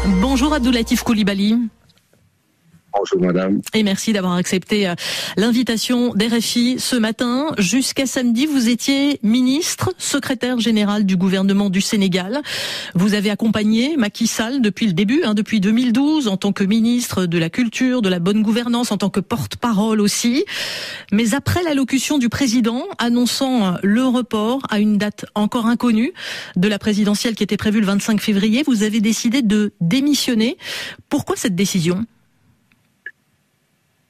Bonjour Abdoulatif Coulibaly. Bonjour madame. Et merci d'avoir accepté l'invitation d'RFI ce matin. Jusqu'à samedi, vous étiez ministre, secrétaire général du gouvernement du Sénégal. Vous avez accompagné Macky Sall depuis le début, depuis 2012, en tant que ministre de la Culture, de la bonne gouvernance, en tant que porte-parole aussi. Mais après l'allocution du président annonçant le report à une date encore inconnue de la présidentielle qui était prévue le 25 février, vous avez décidé de démissionner. Pourquoi cette décision ?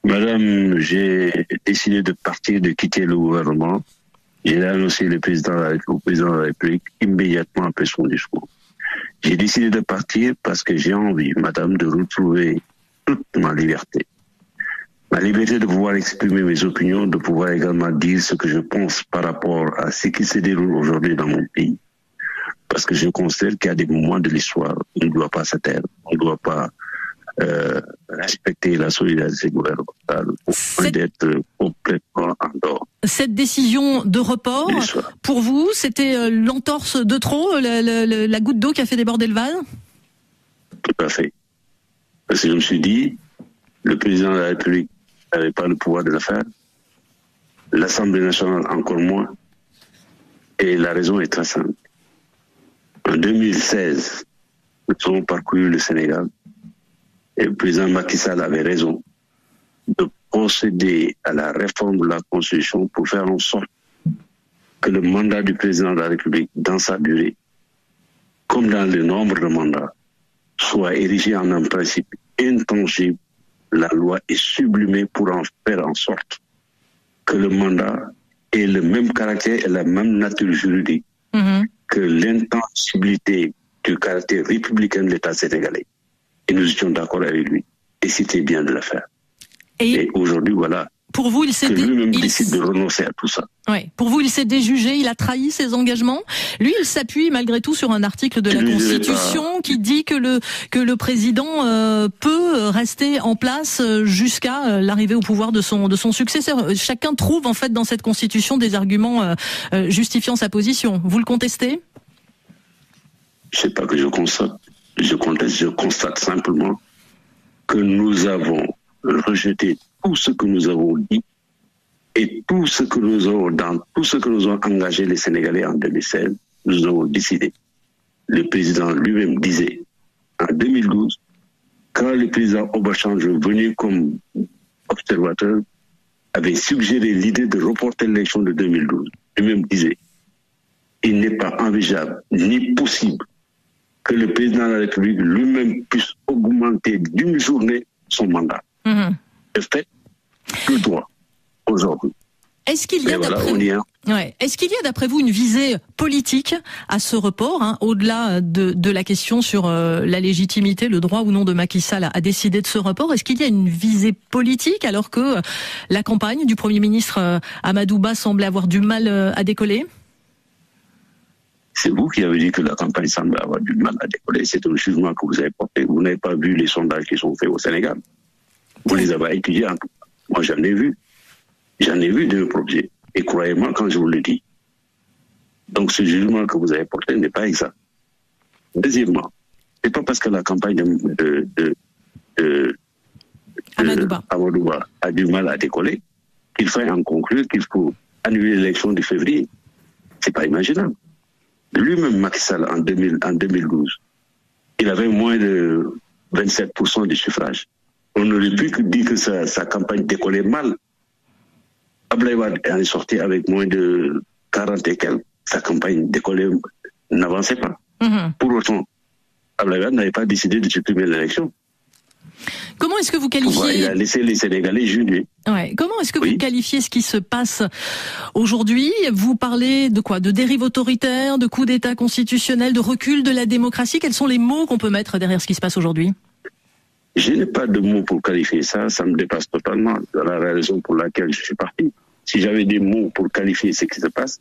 Madame, j'ai décidé de partir, de quitter le gouvernement. J'ai annoncé au président de la République immédiatement après son discours. J'ai décidé de partir parce que j'ai envie, madame, de retrouver toute ma liberté. Ma liberté de pouvoir exprimer mes opinions, de pouvoir également dire ce que je pense par rapport à ce qui se déroule aujourd'hui dans mon pays. Parce que je considère qu'il y a des moments de l'histoire où on ne doit pas se taire, on ne doit pas respecter la solidarité gouvernementale pour d'être complètement en dehors. Cette décision de report, pour vous, c'était l'entorse de trop, la goutte d'eau qui a fait déborder le vase ? Tout à fait. Parce que je me suis dit, le président de la République n'avait pas le pouvoir de le faire, l'Assemblée nationale encore moins, et la raison est très simple. En 2016, nous avons parcouru le Sénégal, et le président Macky Sall avait raison de procéder à la réforme de la Constitution pour faire en sorte que le mandat du président de la République, dans sa durée, comme dans le nombre de mandats, soit érigé en un principe intangible. La loi est sublimée pour en faire en sorte que le mandat ait le même caractère et la même nature juridique que l'intangibilité du caractère républicain de l'État sénégalais. Et nous étions d'accord avec lui. Et c'était bien de le faire. Et aujourd'hui, voilà. Pour vous, lui-même décide de renoncer à tout ça. Ouais. Pour vous, il s'est déjugé, il a trahi ses engagements. Lui, il s'appuie malgré tout sur un article de la Constitution qui dit que le président peut rester en place jusqu'à l'arrivée au pouvoir de son successeur. Chacun trouve en fait dans cette Constitution des arguments justifiant sa position. Vous le contestez ? Je sais pas que je constate. Je constate simplement que nous avons rejeté tout ce que nous avons dit et tout ce que nous avons engagé les Sénégalais en 2016, nous avons décidé. Le président lui-même disait en 2012, quand le président Obasanjo venu comme observateur, avait suggéré l'idée de reporter l'élection de 2012. Lui-même disait, il n'est pas envisageable ni possible que le président de la République lui-même puisse augmenter d'une journée son mandat. De fait, le droit aujourd'hui. Est-ce qu'il y a d'après vous une visée politique à ce report, au-delà de la question sur la légitimité, le droit ou non de Macky Sall à décider de ce report? Est-ce qu'il y a une visée politique alors que la campagne du Premier ministre Amadou Ba semblait avoir du mal à décoller? C'est vous qui avez dit que la campagne semble avoir du mal à décoller. C'est un jugement que vous avez porté. Vous n'avez pas vu les sondages qui sont faits au Sénégal. Vous les avez étudiés. Moi, j'en ai vu. J'en ai vu de mes projets. Et croyez-moi quand je vous le dis. Donc, ce jugement que vous avez porté n'est pas exact. Deuxièmement, c'est pas parce que la campagne Amadou Ba a du mal à décoller qu'il faut en conclure qu'il faut annuler l'élection de février. C'est pas imaginable. Lui-même, Macky Sall, en 2012, il avait moins de 27% du suffrage. On aurait pu dire que sa campagne décollait mal. Abdoulaye Wade est sorti avec moins de 40 et quelques. Sa campagne décollait, n'avançait pas. Pour autant, Abdoulaye Wade n'avait pas décidé de supprimer l'élection. Comment est-ce que vous qualifiez... Il a laissé les Sénégalais juger. Ouais. Comment est-ce que vous qualifiez ce qui se passe aujourd'hui? Vous parlez de quoi? De dérive autoritaire, de coup d'État constitutionnel, de recul de la démocratie? Quels sont les mots qu'on peut mettre derrière ce qui se passe aujourd'hui? Je n'ai pas de mots pour qualifier ça, ça me dépasse totalement. C'est la raison pour laquelle je suis parti. Si j'avais des mots pour qualifier ce qui se passe,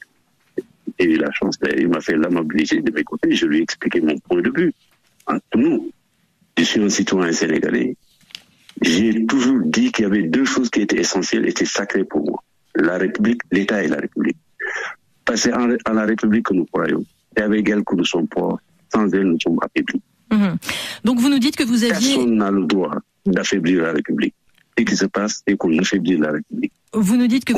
j'ai eu la chance, il m'a fait l'amabilité de m'écouter, je lui ai expliqué mon point de vue. Entre nous, je suis un citoyen sénégalais. J'ai toujours dit qu'il y avait deux choses qui étaient essentielles, étaient sacrées pour moi. La République, l'État et la République. Parce que à la République que nous croyons, et avec elle que nous sommes forts, sans elle nous sommes affaiblis. Donc vous nous dites que vous aviez... Personne n'a le droit d'affaiblir la République. Ce qui se passe, c'est qu'on affaiblit la République. Vous nous dites que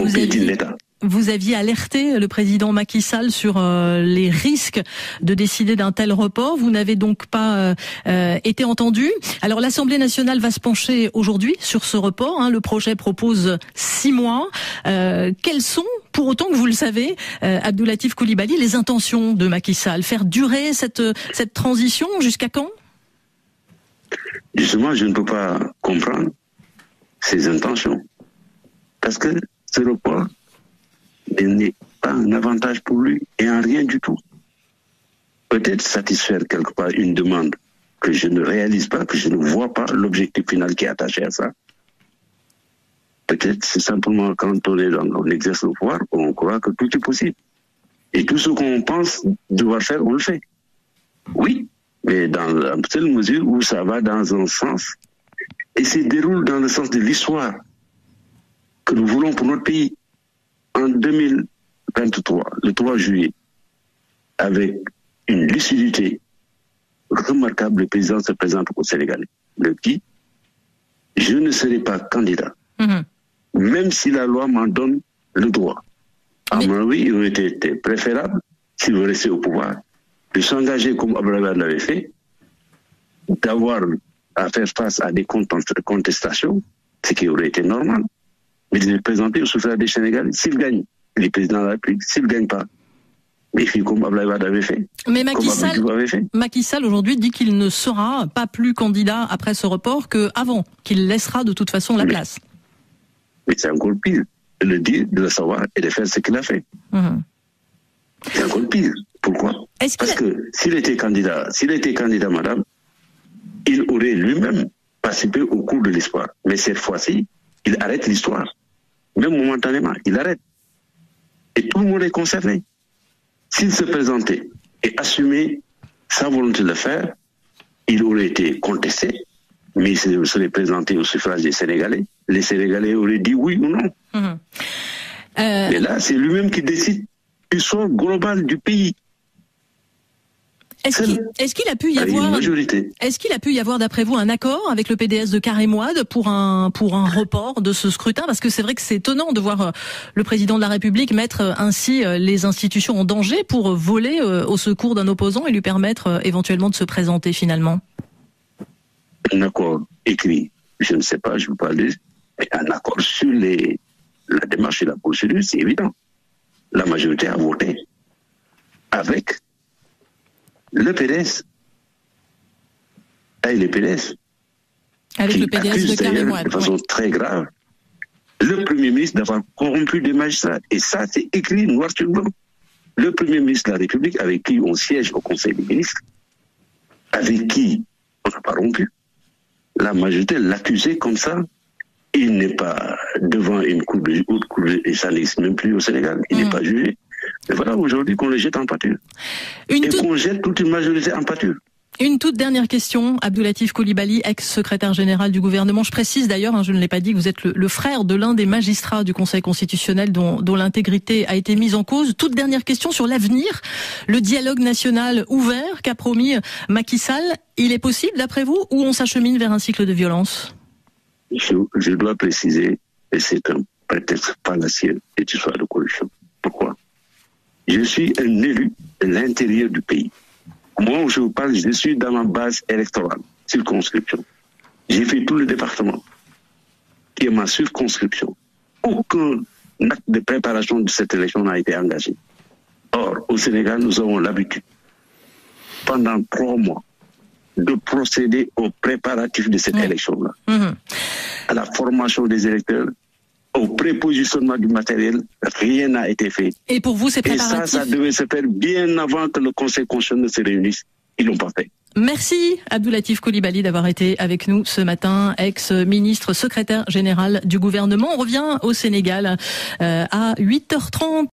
vous aviez alerté le président Macky Sall sur les risques de décider d'un tel report. Vous n'avez donc pas été entendu. Alors l'Assemblée nationale va se pencher aujourd'hui sur ce report. Le projet propose 6 mois. Quelles sont, pour autant que vous le savez, Abdoulatif Coulibaly, les intentions de Macky Sall? Faire durer cette transition jusqu'à quand? Justement, je ne peux pas comprendre ses intentions. Parce que ce report n'est pas un avantage pour lui et en rien du tout. Peut-être satisfaire quelque part une demande que je ne réalise pas, que je ne vois pas l'objectif final qui est attaché à ça. Peut-être c'est simplement quand on exerce le pouvoir qu'on croit que tout est possible. Et tout ce qu'on pense devoir faire, on le fait. Oui, mais dans la seule mesure où ça va dans un sens et se déroule dans le sens de l'histoire que nous voulons pour notre pays. En 2023, le 3 juillet, avec une lucidité remarquable, le président se présente au Sénégal. Le dit, je ne serai pas candidat, même si la loi m'en donne le droit. À mon avis, il aurait été préférable, s'il veut rester au pouvoir, de s'engager comme Abdoulaye l'avait fait, d'avoir à faire face à des contestations, ce qui aurait été normal, mais de se présenter au suffrage des Sénégalais. S'il gagne, il est président de la République. S'il ne gagne pas, il fait comme Abdoulaye Wade avait fait. Mais Macky Sall aujourd'hui dit qu'il ne sera pas plus candidat après ce report qu'avant, qu'il laissera de toute façon la place. Mais c'est encore pire de le dire, de le savoir et de faire ce qu'il a fait. C'est encore pire. Pourquoi? Parce que s'il était candidat, madame, il aurait lui-même participé au cours de l'histoire. Mais cette fois-ci, il arrête l'histoire. Même momentanément, il arrête. Et tout le monde est concerné. S'il se présentait et assumait sa volonté de le faire, il aurait été contesté, mais il serait présenté au suffrage des Sénégalais. Les Sénégalais auraient dit oui ou non. Mais là, c'est lui-même qui décide du sort global du pays. Est-ce qu'il a pu y avoir, d'après vous, un accord avec le PDS de Karim Wade pour un report de ce scrutin? Parce que c'est vrai que c'est étonnant de voir le président de la République mettre ainsi les institutions en danger pour voler au secours d'un opposant et lui permettre éventuellement de se présenter finalement. Un accord écrit, je ne sais pas, je ne veux pas le dire, mais un accord sur la démarche et la procédure, c'est évident. La majorité a voté avec le PDS. Et le PDS. Avec le PDS de Karim Wade. De façon très grave, le Premier ministre d'avoir corrompu des magistrats. Et ça, c'est écrit noir sur blanc. Le Premier ministre de la République, avec qui on siège au Conseil des ministres, avec qui on n'a pas rompu, la majorité l'accusait comme ça. Il n'est pas devant une cour de haute cour, et ça n'existe même plus au Sénégal. Il n'est pas jugé. Et voilà aujourd'hui qu'on le jette en pâture. Qu'on jette toute une majorité en pâture. Une toute dernière question, Abdoulatif Coulibaly, ex-secrétaire général du gouvernement. Je précise d'ailleurs, je ne l'ai pas dit, que vous êtes le frère de l'un des magistrats du Conseil constitutionnel dont l'intégrité a été mise en cause. Toute dernière question sur l'avenir. Le dialogue national ouvert qu'a promis Macky Sall, il est possible d'après vous, ou on s'achemine vers un cycle de violence? Je dois préciser, et c'est un prétexte fallacieux, cette histoire de corruption. Pourquoi? Je suis un élu de l'intérieur du pays. Moi, où je vous parle, je suis dans ma base électorale, circonscription. J'ai fait tout le département, qui est ma circonscription. Aucun acte de préparation de cette élection n'a été engagé. Or, au Sénégal, nous avons l'habitude, pendant 3 mois, de procéder aux préparatifs de cette élection-là. À la formation des électeurs, au prépositionnement du matériel, rien n'a été fait. Et pour vous, c'est préparatif? Et ça devait se faire bien avant que le Conseil constitutionnel se réunisse. Ils l'ont pas fait. Merci Abdoulatif Coulibaly d'avoir été avec nous ce matin, ex-ministre secrétaire général du gouvernement. On revient au Sénégal à 8h30.